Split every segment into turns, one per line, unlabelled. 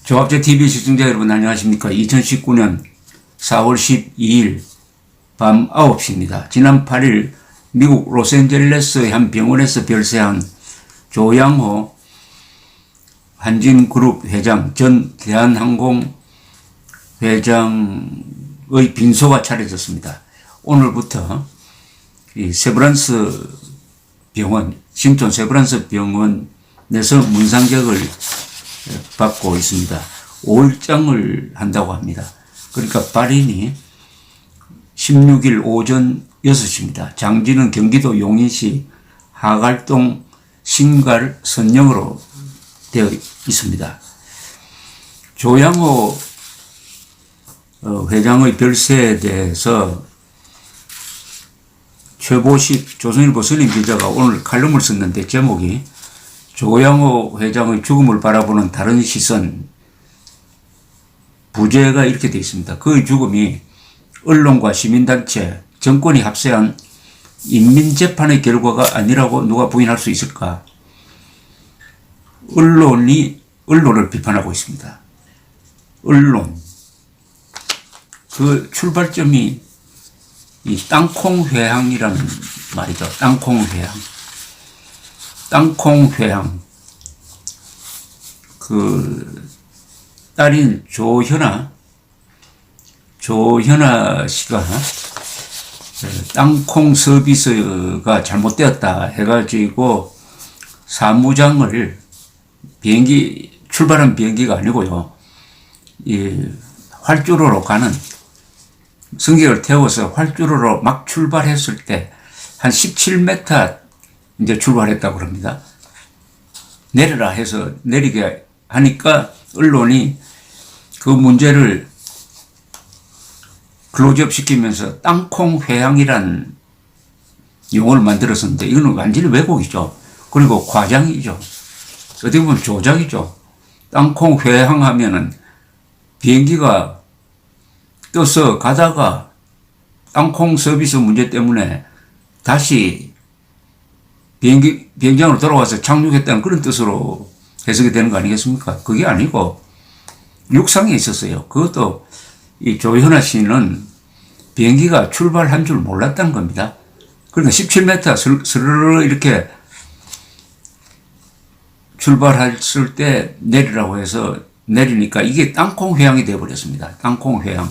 조합제 TV 시청자 여러분 안녕하십니까. 2019년 4월 12일 밤 9시입니다. 지난 8일 미국 로스앤젤레스의 한 병원에서 별세한 조양호 한진그룹 회장 전 대한항공 회장의 빈소가 차려졌습니다. 오늘부터 이 세브란스 병원, 신촌 세브란스 병원에서 문상격을 받고 있습니다. 5일장을 한다고 합니다. 그러니까 발인이 16일 오전 6시입니다. 장지는 경기도 용인시 하갈동 신갈 선영으로 되어 있습니다. 조양호 회장의 별세에 대해서 최보식 조선일보 선임 기자가 오늘 칼럼을 썼는데 제목이 조양호 회장의 죽음을 바라보는 다른 시선, 부제가 이렇게 되어 있습니다. 그의 죽음이 언론과 시민단체, 정권이 합세한 인민재판의 결과가 아니라고 누가 부인할 수 있을까? 언론을 비판하고 있습니다. 언론. 그 출발점이 이 땅콩회항이라는 말이죠. 땅콩회항. 땅콩회항. 그 딸인 조현아 씨가 땅콩 서비스가 잘못되었다 해가지고 사무장을 출발한 비행기가 아니고요. 이 활주로로 가는 승객을 태워서 활주로로 막 출발했을 때 한 17m 이제 출발했다고 합니다. 내려라 해서 내리게 하니까 언론이 그 문제를 클로즈업 시키면서 땅콩 회항이란 용어를 만들었었는데 이거는 완전히 왜곡이죠. 그리고 과장이죠. 어떻게 보면 조작이죠. 땅콩 회항하면은 비행기가 떠서 가다가 땅콩 서비스 문제 때문에 다시 비행장으로 돌아와서 착륙했다는 그런 뜻으로 해석이 되는 거 아니겠습니까? 그게 아니고 육상에 있었어요. 그것도 이 조현아 씨는 비행기가 출발한 줄 몰랐다는 겁니다. 그러니까 17m 스르르 이렇게 출발했을 때 내리라고 해서 내리니까 이게 땅콩 회항이 되어버렸습니다. 땅콩 회항.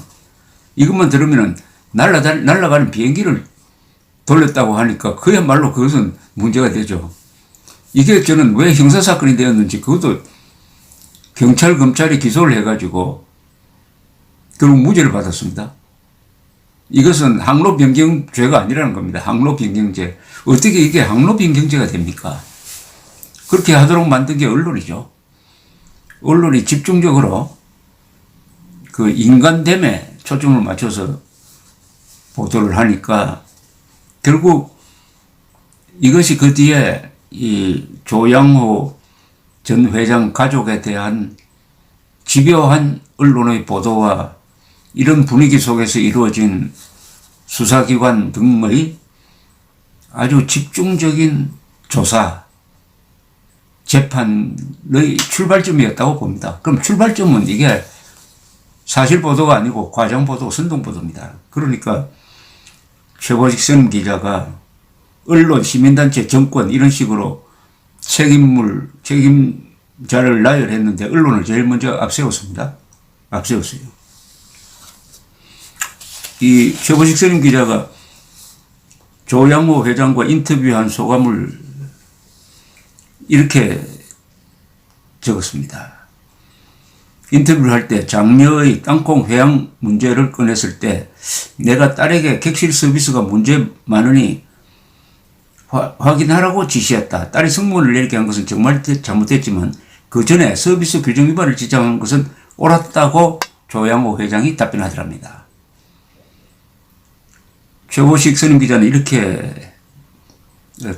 이것만 들으면은 날아가는 비행기를 돌렸다고 하니까 그야말로 그것은 문제가 되죠. 이게 저는 왜 형사사건이 되었는지 그것도 경찰, 검찰이 기소를 해가지고 결국 무죄를 받았습니다. 이것은 항로 변경죄가 아니라는 겁니다. 항로 변경죄. 어떻게 이게 항로 변경죄가 됩니까? 그렇게 하도록 만든 게 언론이죠. 언론이 집중적으로 그 인간됨에 초점을 맞춰서 보도를 하니까 결국 이것이 그 뒤에 이 조양호 전 회장 가족에 대한 집요한 언론의 보도와 이런 분위기 속에서 이루어진 수사기관 등의 아주 집중적인 조사, 재판의 출발점이었다고 봅니다. 그럼 출발점은 이게 사실 보도가 아니고 과장 보도, 선동 보도입니다. 그러니까 최보식 선임 기자가 언론, 시민단체, 정권 이런 식으로 책임자를 나열했는데 언론을 제일 먼저 앞세웠습니다. 앞세웠어요. 이 최보식 선임 기자가 조양호 회장과 인터뷰한 소감을 이렇게 적었습니다. 인터뷰를 할 때 장녀의 땅콩 회항 문제를 꺼냈을 때 내가 딸에게 객실 서비스가 문제 많으니 확인하라고 지시했다. 딸이 승무원을 내리게 한 것은 정말 잘못했지만 그 전에 서비스 규정 위반을 지적한 것은 옳았다고 조양호 회장이 답변하더랍니다. 최보식 선임 기자는 이렇게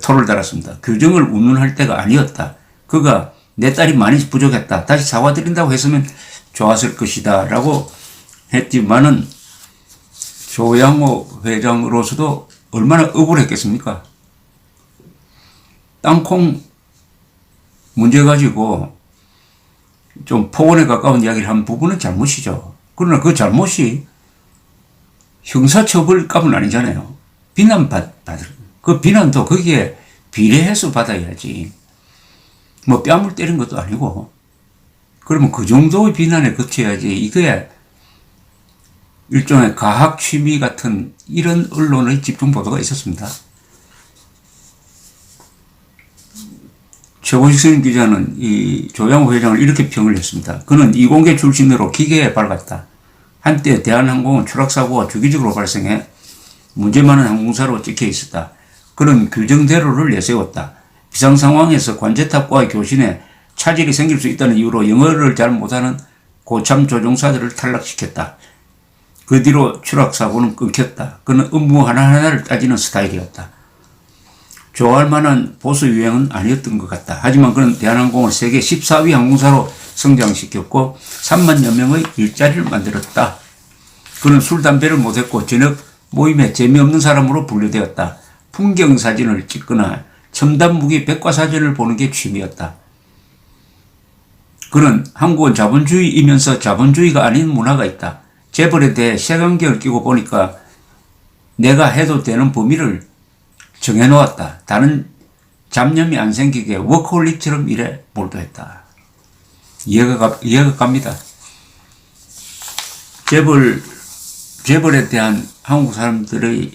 토를 달았습니다. 규정을 운운할 때가 아니었다. 그가 내 딸이 많이 부족했다. 다시 사과드린다고 했으면 좋았을 것이다. 라고 했지만은 조양호 회장으로서도 얼마나 억울했겠습니까? 땅콩 문제 가지고 좀 폭언에 가까운 이야기를 한 부분은 잘못이죠. 그러나 그 잘못이 형사처벌값은 아니잖아요. 비난받을. 그 비난도 거기에 비례해서 받아야지. 뭐 뺨을 때린 것도 아니고. 그러면 그 정도의 비난에 그쳐야지. 이게 일종의 가학 취미 같은 이런 언론의 집중 보도가 있었습니다. 최고식 기자는 이 조양호 회장을 이렇게 평을 했습니다. 그는 이공계 출신으로 기계에 밝았다. 한때 대한항공은 추락사고가 주기적으로 발생해 문제 많은 항공사로 찍혀 있었다. 그는 규정대로를 내세웠다. 비상상황에서 관제탑과의 교신에 차질이 생길 수 있다는 이유로 영어를 잘 못하는 고참 조종사들을 탈락시켰다. 그 뒤로 추락사고는 끊겼다. 그는 업무 하나하나를 따지는 스타일이었다. 좋아할 만한 보수 유행은 아니었던 것 같다. 하지만 그는 대한항공을 세계 14위 항공사로 성장시켰고 3만여 명의 일자리를 만들었다. 그는 술, 담배를 못했고 저녁 모임에 재미없는 사람으로 분류되었다. 풍경사진을 찍거나 첨단 무기 백과사전을 보는 게 취미였다. 그는 한국은 자본주의이면서 자본주의가 아닌 문화가 있다. 재벌에 대해 색안경을 끼고 보니까 내가 해도 되는 범위를 정해놓았다. 다른 잡념이 안 생기게 워커홀릭처럼 일에 몰두했다. 이해가 갑니다. 재벌에 대한 한국 사람들의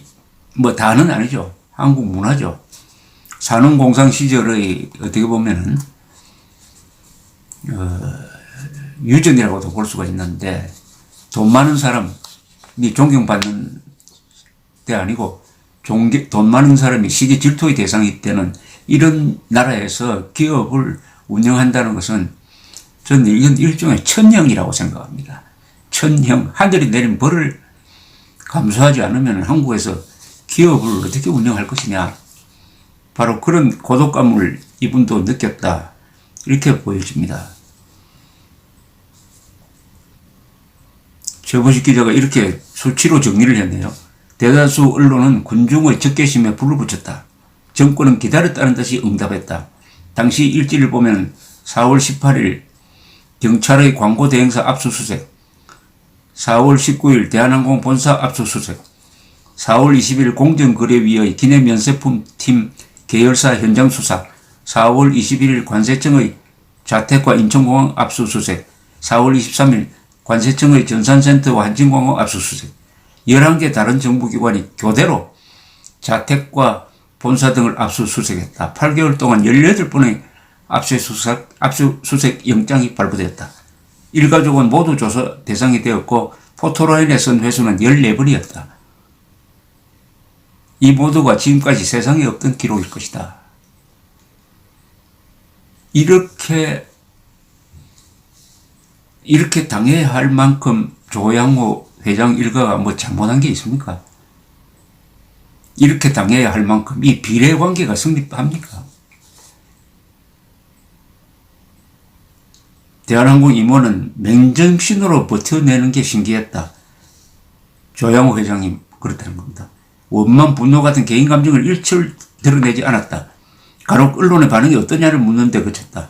뭐 다는 아니죠. 한국 문화죠. 산업공상 시절의 어떻게 보면은 유전이라고도 볼 수가 있는데 돈 많은 사람이 존경받는 데 아니고 돈 많은 사람이 시기 질투의 대상이 되는 이런 나라에서 기업을 운영한다는 것은 저는 이건 일종의 천형이라고 생각합니다. 천형. 하늘이 내린 벌을 감수하지 않으면 한국에서 기업을 어떻게 운영할 것이냐. 바로 그런 고독감을 이분도 느꼈다. 이렇게 보여집니다. 최보식 기자가 이렇게 수치로 정리를 했네요. 대다수 언론은 군중의 적개심에 불을 붙였다. 정권은 기다렸다는 듯이 응답했다. 당시 일지를 보면 4월 18일 경찰의 광고 대행사 압수수색, 4월 19일 대한항공 본사 압수수색, 4월 20일 공정거래위의 기내면세품팀 계열사 현장 수사, 4월 21일 관세청의 자택과 인천공항 압수수색, 4월 23일 관세청의 전산센터와 한진공항 압수수색, 11개 다른 정부기관이 교대로 자택과 본사 등을 압수수색했다. 8개월 동안 18번의 압수수색 영장이 발부되었다. 일가족은 모두 조사 대상이 되었고 포토라인에 쓴 횟수는 14번이었다. 이 모두가 지금까지 세상에 없던 기록일 것이다. 이렇게 당해야 할 만큼 조양호 회장 일가가 뭐 잘못한 게 있습니까? 이렇게 당해야 할 만큼 이 비례관계가 성립합니까? 대한항공 임원은 맹정신으로 버텨내는 게 신기했다. 조양호 회장님 그렇다는 겁니다. 원만 분노 같은 개인 감정을 일철 드러내지 않았다. 간혹 언론의 반응이 어떠냐를 묻는데 그쳤다.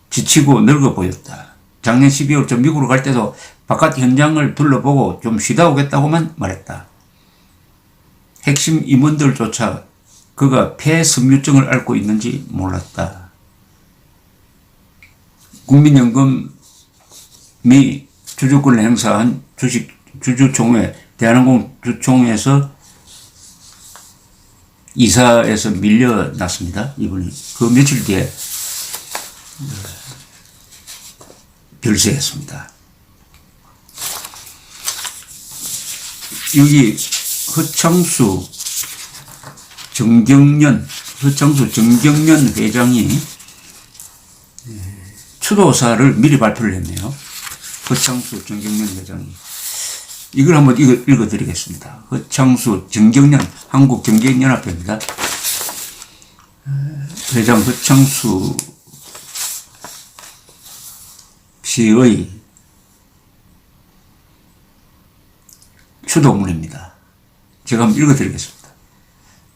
지치고 늙어 보였다. 작년 12월쯤 미국으로 갈 때도 바깥 현장을 둘러보고 좀 쉬다 오겠다고만 말했다. 핵심 임원들조차 그가 폐섬유증을 앓고 있는지 몰랐다. 국민연금이 주주권을 행사한 주주총회, 대한항공 주총회에서 이사에서 밀려났습니다. 이분이. 그 며칠 뒤에 별세했습니다. 여기 허창수 정경련 회장이 추도사를 미리 발표를 했네요. 허창수 정경련 회장이. 이걸 한번 읽어드리겠습니다. 허창수 정경련 한국경제연합회입니다. 회장 허창수 씨의 추도문입니다. 제가 한번 읽어드리겠습니다.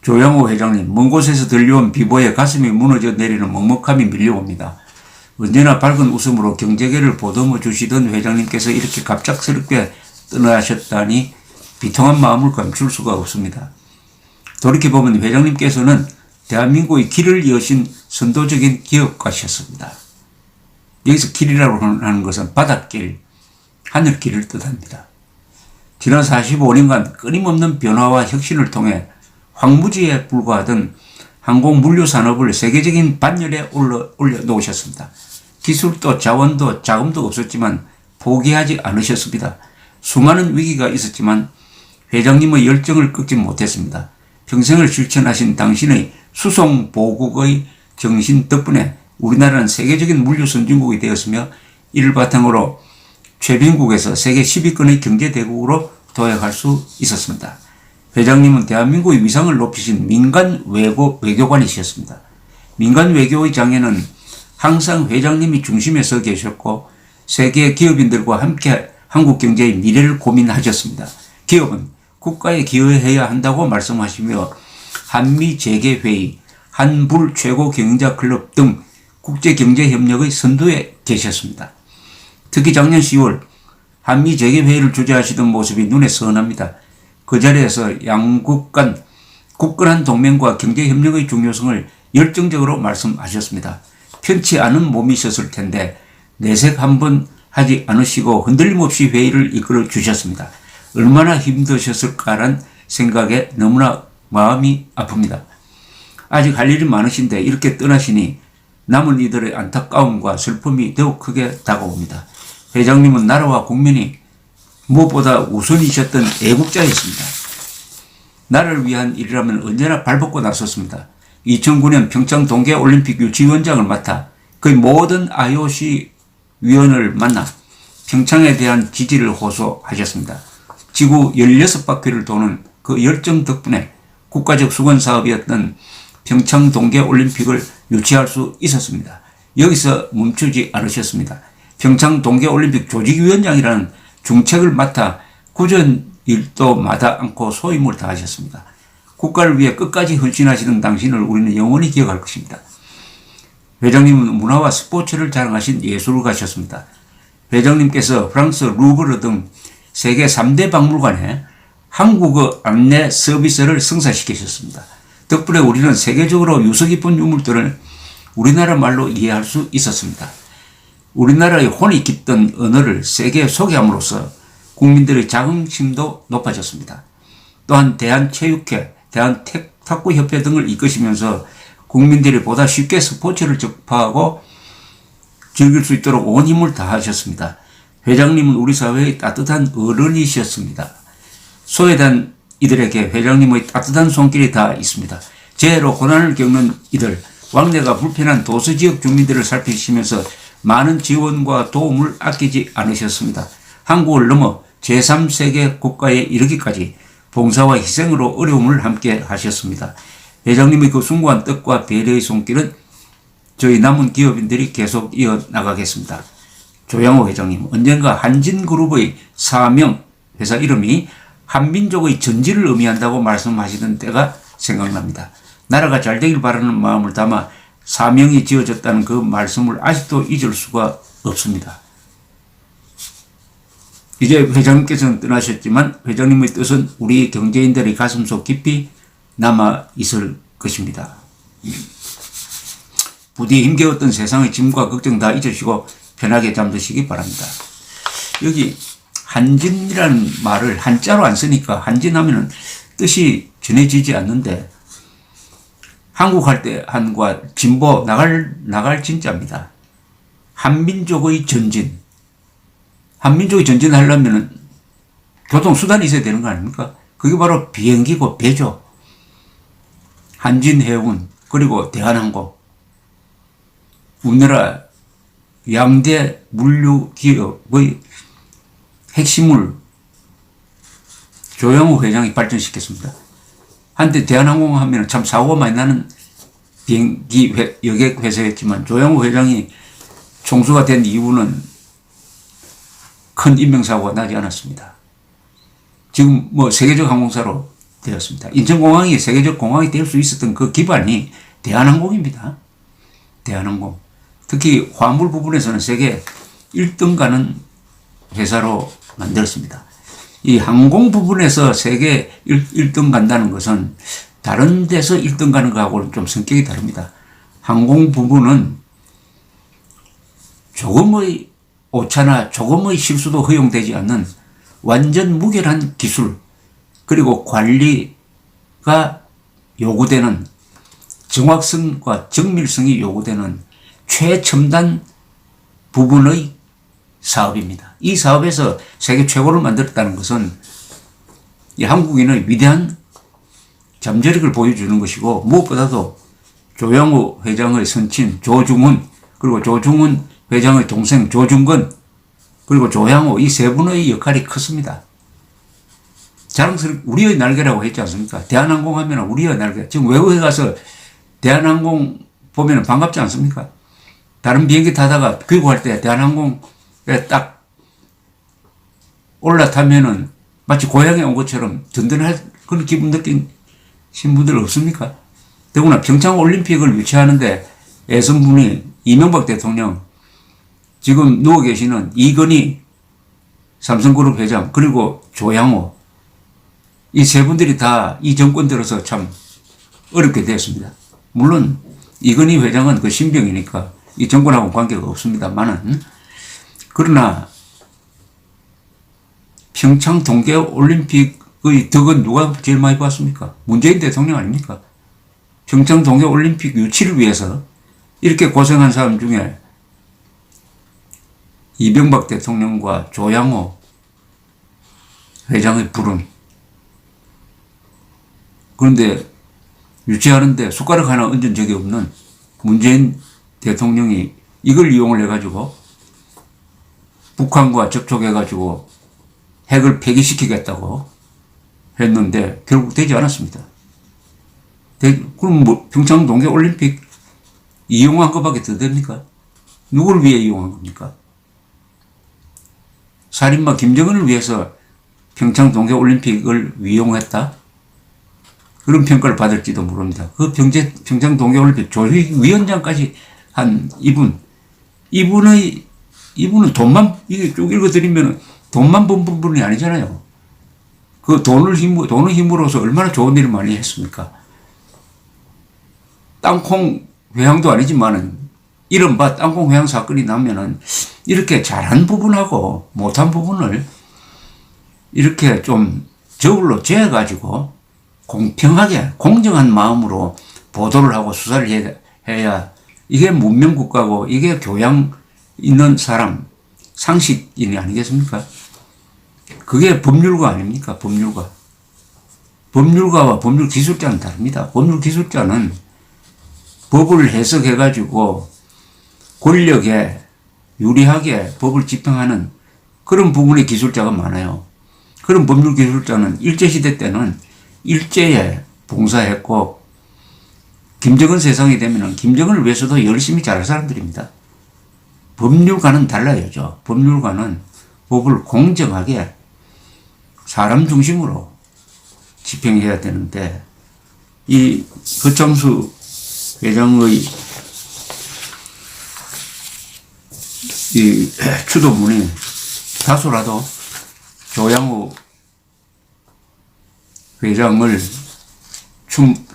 조양호 회장님, 먼 곳에서 들려온 비보에 가슴이 무너져 내리는 먹먹함이 밀려옵니다. 언제나 밝은 웃음으로 경제계를 보듬어 주시던 회장님께서 이렇게 갑작스럽게 떠나셨다니 비통한 마음을 감출 수가 없습니다. 돌이켜보면 회장님께서는 대한민국의 길을 여신 선도적인 기업가셨습니다. 여기서 길이라고 하는 것은 바닷길, 하늘길을 뜻합니다. 지난 45년간 끊임없는 변화와 혁신을 통해 황무지에 불과하던 항공물류산업을 세계적인 반열에 올려놓으셨습니다. 기술도 자원도 자금도 없었지만 포기하지 않으셨습니다. 수많은 위기가 있었지만 회장님의 열정을 꺾지 못했습니다. 평생을 실천하신 당신의 수송보국의 정신 덕분에 우리나라는 세계적인 물류 선진국이 되었으며 이를 바탕으로 최빈국에서 세계 10위권의 경제대국으로 도약할 수 있었습니다. 회장님은 대한민국의 위상을 높이신 민간 외교관이셨습니다. 민간 외교의 장에는 항상 회장님이 중심에 서 계셨고 세계 기업인들과 함께 한국 경제의 미래를 고민하셨습니다. 기업은 국가에 기여해야 한다고 말씀하시며 한미재계회의, 한불 최고경영자클럽 등 국제경제협력의 선두에 계셨습니다. 특히 작년 10월 한미재계회의를 주재하시던 모습이 눈에 선합니다. 그 자리에서 양국 간 굳건한 동맹과 경제협력의 중요성을 열정적으로 말씀하셨습니다. 편치 않은 몸이셨을 텐데 내색 한번 하지 않으시고 흔들림 없이 회의를 이끌어 주셨습니다. 얼마나 힘드셨을까란 생각에 너무나 마음이 아픕니다. 아직 할 일이 많으신데 이렇게 떠나시니 남은 이들의 안타까움과 슬픔이 더욱 크게 다가옵니다. 회장님은 나라와 국민이 무엇보다 우선이셨던 애국자였습니다. 나라를 위한 일이라면 언제나 발벗고 나섰습니다. 2009년 평창 동계올림픽 유치위원장을 맡아 거의 모든 IOC 위원을 만나 평창에 대한 지지를 호소하셨습니다. 지구 16바퀴를 도는 그 열정 덕분에 국가적 수건 사업이었던 평창 동계올림픽을 유치할 수 있었습니다. 여기서 멈추지 않으셨습니다. 평창 동계올림픽 조직위원장이라는 중책을 맡아 구전 일도 마다 않고 소임을 다하셨습니다. 국가를 위해 끝까지 헌신하시는 당신을 우리는 영원히 기억할 것입니다. 회장님은 문화와 스포츠를 자랑하신 예술가셨습니다. 회장님께서 프랑스 루브르 등 세계 3대 박물관에 한국어 안내 서비스를 성사시키셨습니다. 덕분에 우리는 세계적으로 유서 깊은 유물들을 우리나라 말로 이해할 수 있었습니다. 우리나라의 혼이 깃든 언어를 세계에 소개함으로써 국민들의 자긍심도 높아졌습니다. 또한 대한체육회, 대한탁구협회 등을 이끄시면서 국민들이 보다 쉽게 스포츠를 접하고 즐길 수 있도록 온 힘을 다하셨습니다. 회장님은 우리 사회의 따뜻한 어른이셨습니다. 소외된 이들에게 회장님의 따뜻한 손길이 닿아 있습니다. 재해로 고난을 겪는 이들, 왕래가 불편한 도서지역 주민들을 살피시면서 많은 지원과 도움을 아끼지 않으셨습니다. 한국을 넘어 제3세계 국가에 이르기까지 봉사와 희생으로 어려움을 함께 하셨습니다. 회장님의 그 숭고한 뜻과 배려의 손길은 저희 남은 기업인들이 계속 이어나가겠습니다. 조양호 회장님, 언젠가 한진그룹의 사명, 회사 이름이 한민족의 전지를 의미한다고 말씀하시던 때가 생각납니다. 나라가 잘 되길 바라는 마음을 담아 사명이 지어졌다는 그 말씀을 아직도 잊을 수가 없습니다. 이제 회장님께서는 떠나셨지만 회장님의 뜻은 우리 경제인들의 가슴속 깊이 남아 있을 것입니다. 부디 힘겨웠던 세상의 짐과 걱정 다 잊으시고 편하게 잠드시기 바랍니다. 여기 한진이라는 말을 한자로 안 쓰니까 한진하면은 뜻이 전해지지 않는데 한국 할 때 한과 진보 나갈 진짜입니다. 한민족의 전진. 한민족의 전진하려면은 교통수단이 있어야 되는 거 아닙니까? 그게 바로 비행기고 배죠. 한진해운 그리고 대한항공. 우리나라 양대 물류기업의 핵심을 조영우 회장이 발전시켰습니다. 한때 대한항공 하면 참 사고가 많이 나는 비행기 여객 회사였지만 조영우 회장이 총수가 된 이후는 큰 인명사고가 나지 않았습니다. 지금 뭐 세계적 항공사로 되었습니다. 인천공항이 세계적 공항이 될 수 있었던 그 기반이 대한항공입니다. 대한항공. 특히 화물 부분에서는 세계 1등 가는 회사로 만들었습니다. 이 항공 부분에서 세계 1등 간다는 것은 다른 데서 1등 가는 거하고는 좀 성격이 다릅니다. 항공 부분은 조금의 오차나 조금의 실수도 허용되지 않는 완전 무결한 기술, 그리고 관리가 요구되는 정확성과 정밀성이 요구되는 최첨단 부분의 사업입니다. 이 사업에서 세계 최고를 만들었다는 것은 이 한국인의 위대한 잠재력을 보여주는 것이고, 무엇보다도 조양호 회장의 선친 조중훈, 그리고 조중훈 회장의 동생 조중건, 그리고 조양호, 이 세 분의 역할이 컸습니다. 자랑스럽게 우리의 날개라고 했지 않습니까? 대한항공 하면 우리의 날개. 지금 외국에 가서 대한항공 보면 반갑지 않습니까? 다른 비행기 타다가 귀국할 때 대한항공에 딱 올라타면은 마치 고향에 온 것처럼 든든할 그런 기분 느낀 분들 없습니까? 더구나 평창올림픽을 유치하는데 애쓴 분이 이명박 대통령, 지금 누워 계시는 이건희 삼성그룹 회장, 그리고 조양호, 이 세 분들이 다 이 정권 들어서 참 어렵게 되었습니다. 물론 이건희 회장은 그 신병이니까 이 정권하고는 관계가 없습니다만은, 그러나 평창 동계올림픽의 덕은 누가 제일 많이 봤습니까? 문재인 대통령 아닙니까? 평창 동계올림픽 유치를 위해서 이렇게 고생한 사람 중에 이명박 대통령과 조양호 회장의 불운. 그런데 유치하는데 숟가락 하나 얹은 적이 없는 문재인 대통령이 이걸 이용을 해가지고 북한과 접촉해가지고 핵을 폐기시키겠다고 했는데 결국 되지 않았습니다. 그럼 뭐 평창 동계올림픽 이용한 것밖에 더 됩니까? 누구를 위해 이용한 겁니까? 살인마 김정은을 위해서 평창 동계올림픽을 이용했다? 그런 평가를 받을지도 모릅니다. 그 평창 동계올림픽 조직위원장까지 한 이분은 돈만, 이게 쭉 읽어드리면 돈만 번 분이 아니잖아요. 그 돈의 힘으로서 얼마나 좋은 일을 많이 했습니까? 땅콩 회항도 아니지만은, 이른바 땅콩 회항 사건이 나면은 이렇게 잘한 부분하고 못한 부분을 이렇게 좀 저울로 재가지고 공평하게 공정한 마음으로 보도를 하고 수사를 해야 이게 문명국가고 이게 교양 있는 사람, 상식인이 아니겠습니까? 그게 법률가 아닙니까? 법률가. 법률가와 법률기술자는 다릅니다. 법률기술자는 법을 해석해가지고 권력에 유리하게 법을 집행하는 그런 부분의 기술자가 많아요. 그런 법률기술자는 일제시대 때는 일제에 봉사했고, 김정은 세상이 되면은 김정은을 위해서도 열심히 잘할 사람들입니다. 법률가는 달라야죠. 법률가는 법을 공정하게 사람 중심으로 집행해야 되는데, 이 허창수 회장의 이 추도문이 다소라도 조양호 회장을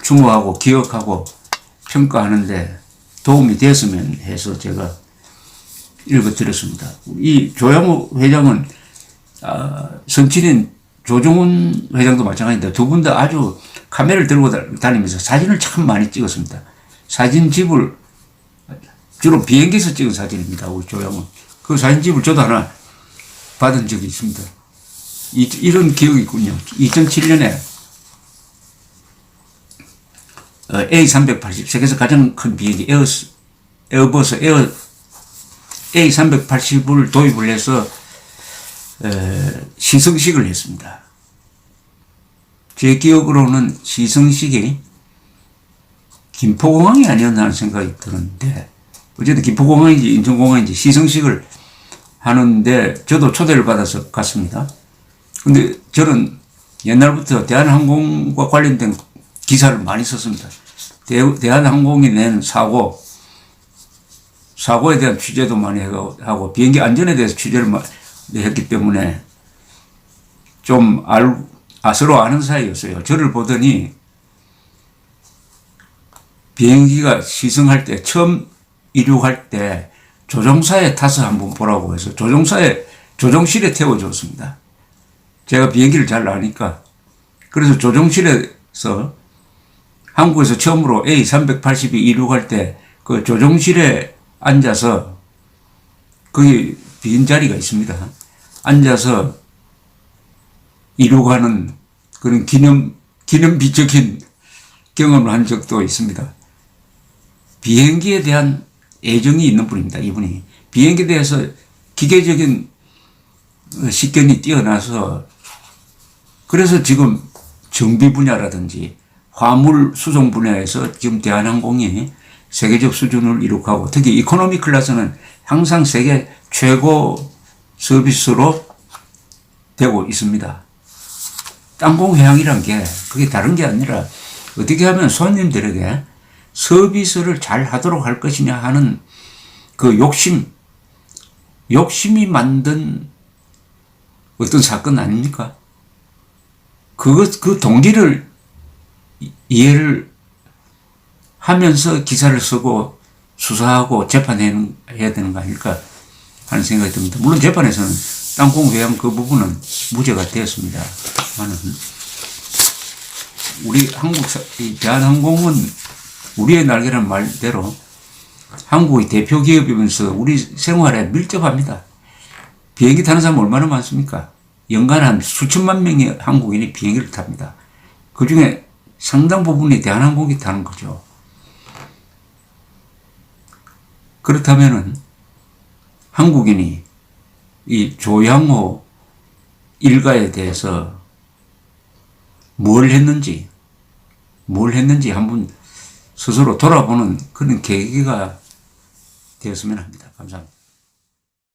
추모하고 기억하고 평가하는데 도움이 됐으면 해서 제가 읽어드렸습니다. 이 조양호 회장은 선친인 조중훈 회장도 마찬가지인데 두 분 다 아주 카메라를 들고 다니면서 사진을 참 많이 찍었습니다. 사진집을 주로 비행기에서 찍은 사진입니다. 우리 조양호. 그 사진집을 저도 하나 받은 적이 있습니다. 이런 기억이 있군요. 2007년에 A380, 세계에서 가장 큰 비행기 에어버스 A380을 도입을 해서 시승식을 했습니다. 제 기억으로는 시승식이 김포공항이 아니었나 하는 생각이 드는데, 어쨌든 김포공항인지 인천공항인지 시승식을 하는데 저도 초대를 받아서 갔습니다. 근데 저는 옛날부터 대한항공과 관련된 기사를 많이 썼습니다. 대한항공이 낸 사고에 대한 취재도 많이 하고 비행기 안전에 대해서 취재를 많이 했기 때문에 좀 서로 아는 사이였어요. 저를 보더니 비행기가 시승할 때 처음 이륙할 때 조종사에 타서 한번 보라고 해서 조종실에 태워줬습니다. 제가 비행기를 잘 아니까. 그래서 조종실에서 한국에서 처음으로 A380이 이륙할 때 그 조종실에 앉아서 거기 빈자리가 있습니다. 앉아서 이륙하는 그런 기념비적인 경험을 한 적도 있습니다. 비행기에 대한 애정이 있는 분입니다. 이분이 비행기에 대해서 기계적인 식견이 뛰어나서 그래서 지금 정비 분야라든지 화물 수송 분야에서 지금 대한항공이 세계적 수준을 이룩하고 특히 이코노미 클래스는 항상 세계 최고 서비스로 되고 있습니다. 땅콩회항이란 게 그게 다른 게 아니라 어떻게 하면 손님들에게 서비스를 잘 하도록 할 것이냐 하는 그 욕심이 만든 어떤 사건 아닙니까? 그 동기를 이해를 하면서 기사를 쓰고 수사하고 재판해야 되는 거 아닐까 하는 생각이 듭니다. 물론 재판에서는 땅콩회항 그 부분은 무죄가 되었습니다. 우리 대한항공은 우리의 날개라는 말대로 한국의 대표 기업이면서 우리 생활에 밀접합니다. 비행기 타는 사람 얼마나 많습니까? 연간 한 수천만 명의 한국인이 비행기를 탑니다. 그 중에 상당 부분이 대한항공이 타는 거죠. 그렇다면은 한국인이 이 조양호 일가에 대해서 뭘 했는지 한번 스스로 돌아보는 그런 계기가 되었으면 합니다. 감사합니다.